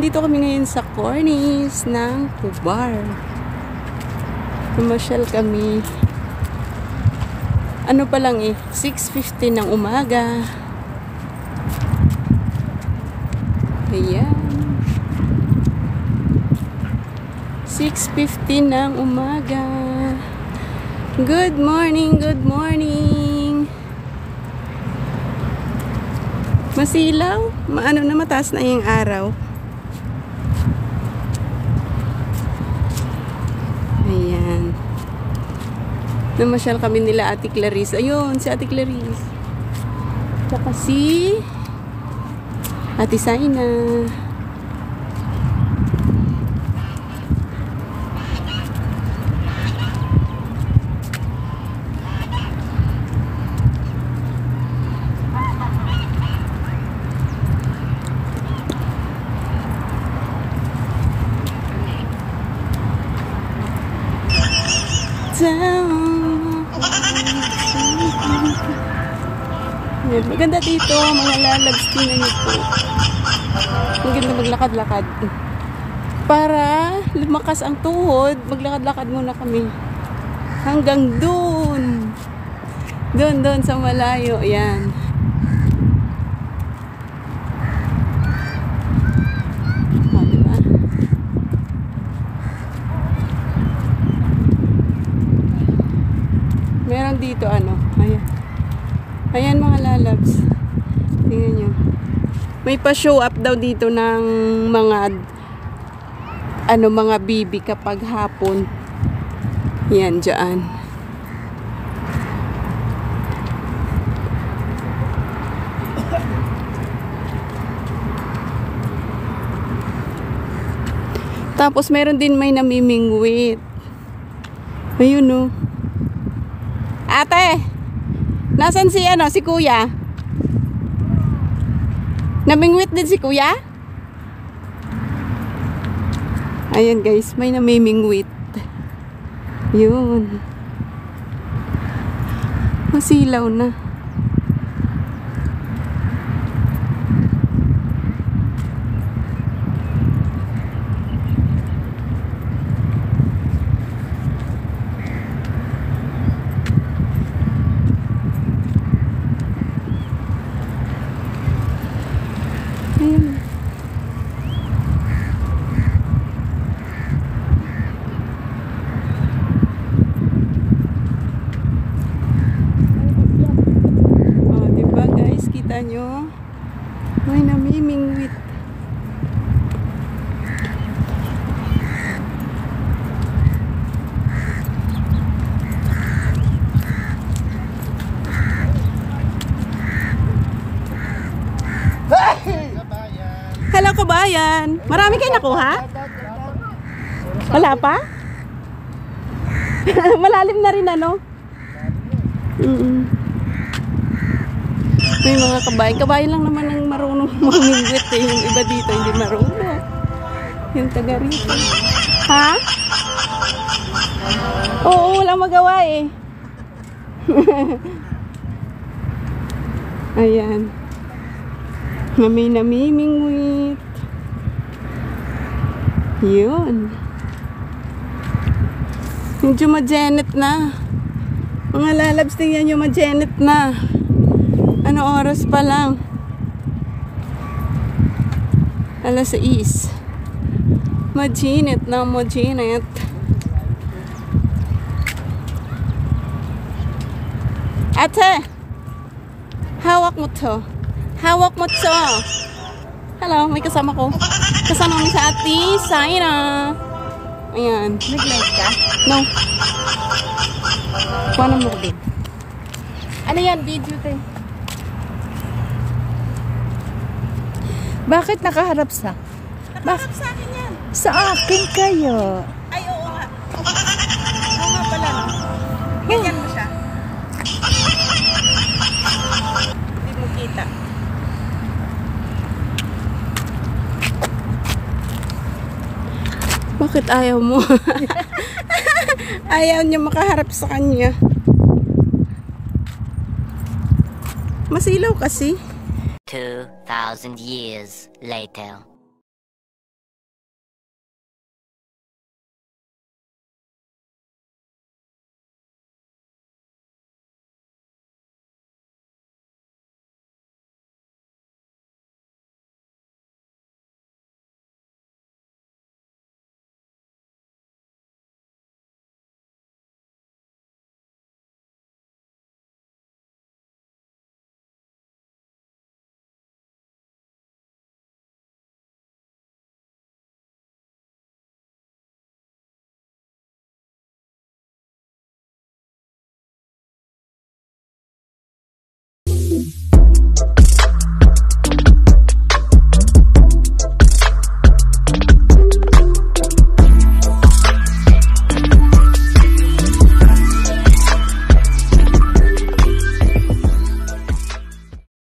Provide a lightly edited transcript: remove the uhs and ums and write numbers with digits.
Nandito kami ngayon sa cornice ng Pubar. Pumasyal kami. Ano pa lang 6:50 ng umaga. Ayan. 6:50 ng umaga. Good morning, good morning. Masilaw? Maano na, mataas na yung araw. Ayan. Namasyal kami nila Ate Clarice. Ayun, si Ate Clarice. Tsaka si Ate Saina. Maganda dito, mga lalabs, tingnan niyo po. Maganda maglakad-lakad. Para lumakas ang tuhod, maglakad-lakad muna kami. Hanggang doon. Doon sa malayo. Ayan. O, diba? Meron dito ayan. Ayan mga lalabs. Tingnan nyo. May pa-show up daw dito ng mga mga bibi kapag hapon. Yan, dyan. Tapos meron din may namimingwit. Ayun o. Ate! Nasaan si si kuya? Namingwit din si kuya? Ayan guys, may namimingwit. Yun. Masilaw na. Ayan. Oh, diba guys, kita nyo? May namimingwit. Hello kabayan. Marami kayo nakuha? Wala pa? Malalim na rin May mga kabayan. Kabayan lang naman ang marunong mamingwit Yung iba dito hindi marunong. Yung taga rito. Ha? Oo, walang magawa Ayan. May namimingwit. Yun. Medyo majenet na. Mga lalabs, tingnan nyo, majenet na. Ano oras pa lang? 6:00. Majenet na, majenet. Ate! Hawak mo to. Hawak mo to. Hello, may kasama ko. Kasama mo sa Ate Saina. Ayan. Nag-live ka? No. Kuha mo ko din. Ano yan? Video tayo. Bakit nakaharap sa? Nakaharap sa akin yan. Sa akin kayo. Ay, oo nga. Oo nga pala, no? Ganyan mo siya. Hindi mo kita. Bakit ayaw mo? Ayaw niya makaharap sa kanya. Masilaw kasi. 2,000 years later.